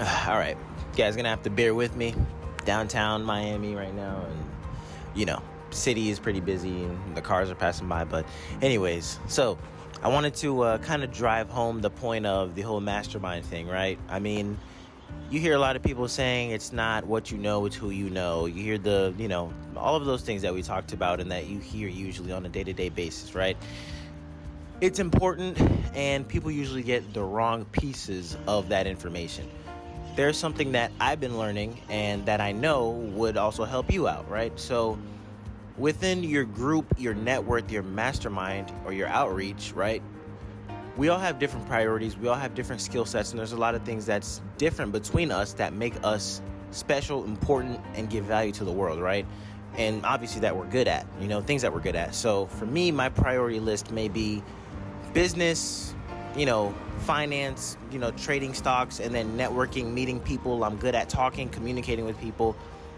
All right, you guys gonna have to bear with me. Downtown Miami right now, and city is pretty busy and the cars are passing by. But anyways, so I wanted to kind of drive home the point of the whole mastermind thing, right? I mean, you hear a lot of people saying it's not what you know, it's who you know. You hear all of those things that we talked about and that you hear usually on a day-to-day basis, right? It's important, and people usually get the wrong pieces of that information. There's something that I've been learning and that I know would also help you out, right? So within your group, your network, your mastermind, or your outreach, right? We all have different priorities. We all have different skill sets, and there's a lot of things that's different between us that make us special, important, and give value to the world, right? And obviously that we're good at, things that we're good at. So for me, my priority list may be business, finance, trading stocks, and then networking, meeting people. I'm good at talking, communicating with people,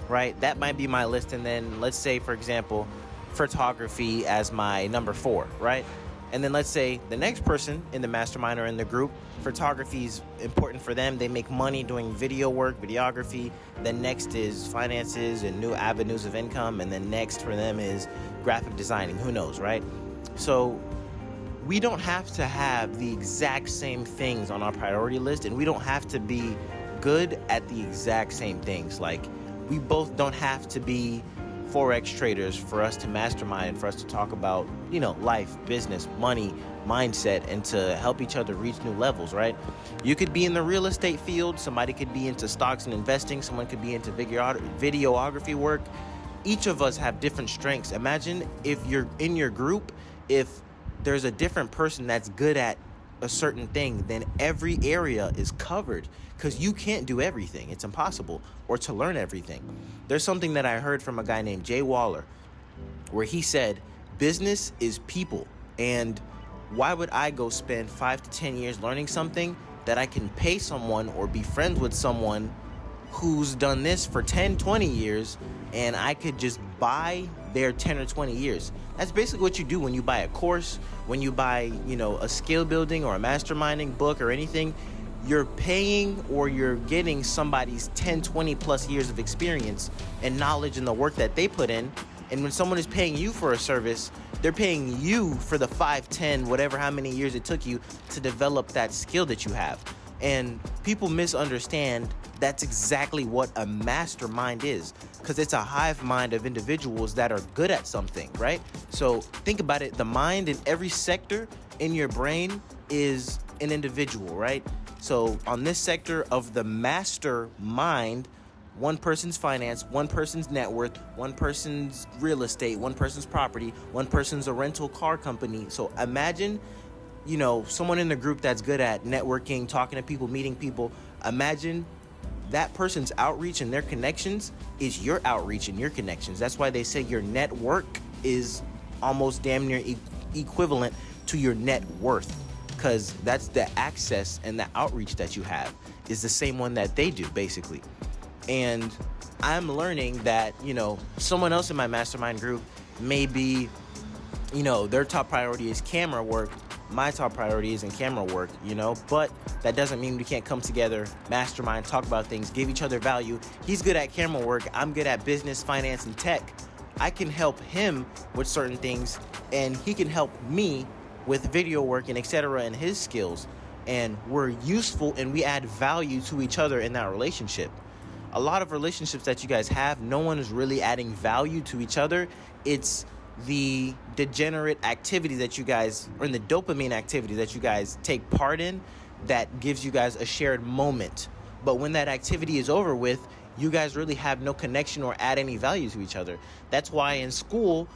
right? That might be my list. And then let's say, for example, photography as my number 4, right? And then let's say the next person in the mastermind or in the group, photography is important for them. They make money doing video work, videography. Then next is finances and new avenues of income. And then next for them is graphic designing. Who knows, right? So we don't have to have the exact same things on our priority list, and we don't have to be good at the exact same things. Like, we both don't have to be Forex traders for us to mastermind, for us to talk about, life, business, money, mindset, and to help each other reach new levels, right? You could be in the real estate field. Somebody could be into stocks and investing. Someone could be into videography work. Each of us have different strengths. Imagine if you're in your group, if there's a different person that's good at a certain thing, then every area is covered, because you can't do everything. It's impossible, or to learn everything. There's something that I heard from a guy named Jay Waller where he said, business is people. And why would I go spend 5 to 10 years learning something that I can pay someone or be friends with someone who's done this for 10, 20 years, and I could just buy their 10 or 20 years. That's basically what you do when you buy a course, when you buy, a skill building or a masterminding book or anything. You're paying or you're getting somebody's 10, 20 plus years of experience and knowledge and the work that they put in. And when someone is paying you for a service, they're paying you for the 5, 10, whatever, how many years it took you to develop that skill that you have. And people misunderstand that's exactly what a mastermind is, because it's a hive mind of individuals that are good at something, right? So think about it. The mind in every sector in your brain is an individual, right? So on this sector of the mastermind, one person's finance, one person's net worth, one person's real estate, one person's property, one person's a rental car company. So imagine someone in the group that's good at networking, talking to people, meeting people. Imagine that person's outreach and their connections is your outreach and your connections. That's why they say your network is almost damn near equivalent to your net worth, because that's the access and the outreach that you have is the same one that they do, basically. And I'm learning that, someone else in my mastermind group may be, their top priority is camera work. My top priority isn't camera work, but that doesn't mean we can't come together, mastermind, talk about things, give each other value. He's good at camera work. I'm good at business, finance, and tech. I can help him with certain things, and he can help me with video work and etc. and his skills. And we're useful and we add value to each other in that relationship. A lot of relationships that you guys have, no one is really adding value to each other. It's the degenerate activity that you guys, or in the dopamine activity that you guys take part in, that gives you guys a shared moment. But when that activity is over with, you guys really have no connection or add any value to each other. That's why in school,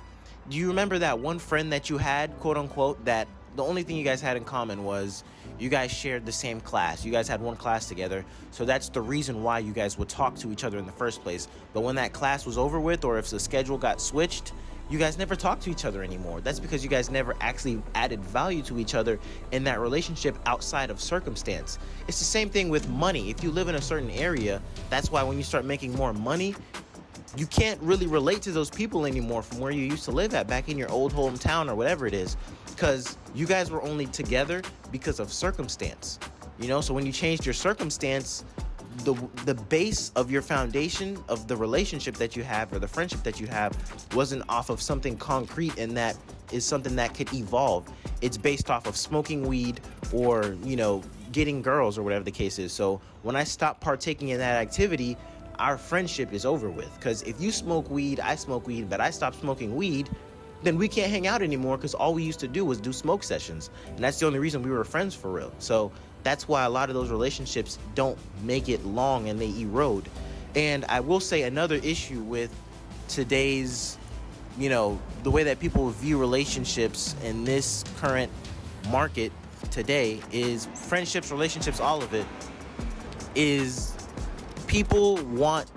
do you remember that one friend that you had, quote unquote, that the only thing you guys had in common was you guys shared the same class. You guys had one class together. So that's the reason why you guys would talk to each other in the first place. But when that class was over with, or if the schedule got switched, you guys never talk to each other anymore. That's because you guys never actually added value to each other in that relationship outside of circumstance. It's the same thing with money. If you live in a certain area, that's why when you start making more money, you can't really relate to those people anymore from where you used to live at back in your old hometown or whatever it is, because you guys were only together because of circumstance. So when you changed your circumstance, the base of your foundation of the relationship that you have or the friendship that you have wasn't off of something concrete, and that is something that could evolve. It's based off of smoking weed or, getting girls or whatever the case is. So when I stop partaking in that activity, our friendship is over with. Because if you smoke weed, I smoke weed, but I stop smoking weed, then we can't hang out anymore, because all we used to do was do smoke sessions. And that's the only reason we were friends for real. So that's why a lot of those relationships don't make it long and they erode. And I will say another issue with today's, the way that people view relationships in this current market today is friendships, relationships, all of it is people want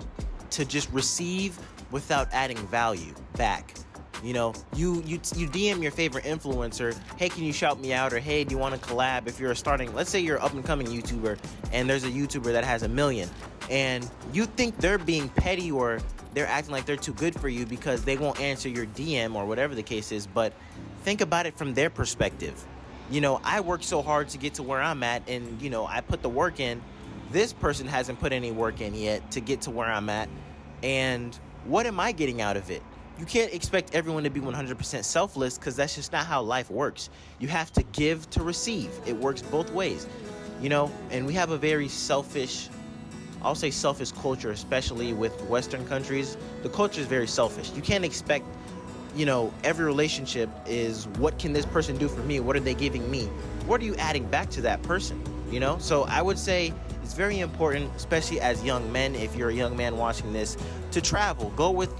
to just receive without adding value back. You DM your favorite influencer, hey, can you shout me out? Or hey, do you want to collab? If you're let's say you're an up and coming YouTuber and there's a YouTuber that has 1 million, and you think they're being petty or they're acting like they're too good for you because they won't answer your DM or whatever the case is. But think about it from their perspective. I worked so hard to get to where I'm at, and I put the work in. This person hasn't put any work in yet to get to where I'm at. And what am I getting out of it? You can't expect everyone to be 100% selfless, because that's just not how life works. You have to give to receive. It works both ways, and we have a very selfish, I'll say selfish culture, especially with Western countries. The culture is very selfish. You can't expect, every relationship is, what can this person do for me? What are they giving me? What are you adding back to that person? So I would say it's very important, especially as young men, if you're a young man watching this, to travel. Go with,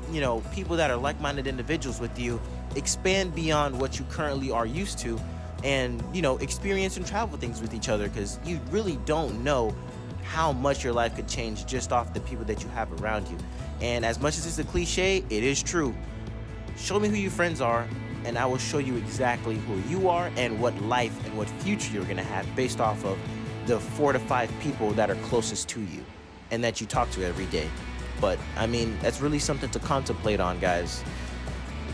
people that are like-minded individuals with you. Expand beyond what you currently are used to, and, experience and travel things with each other, because you really don't know how much your life could change just off the people that you have around you. And as much as it's a cliche, it is true. Show me who your friends are, and I will show you exactly who you are and what life and what future you're going to have based off of the 4 to 5 people that are closest to you and that you talk to every day. But that's really something to contemplate on, guys.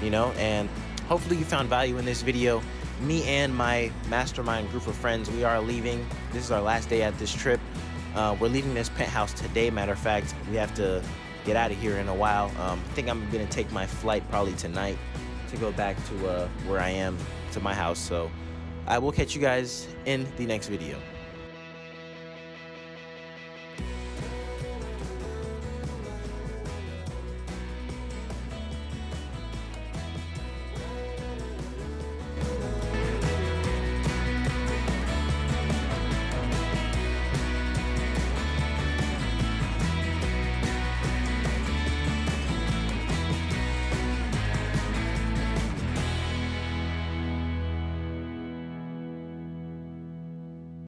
And hopefully you found value in this video. Me and my mastermind group of friends, we are leaving. This is our last day at this trip. We're leaving this penthouse today. Matter of fact, we have to get out of here in a while. I think I'm gonna take my flight probably tonight to go back to where I am, to my house. So I will catch you guys in the next video.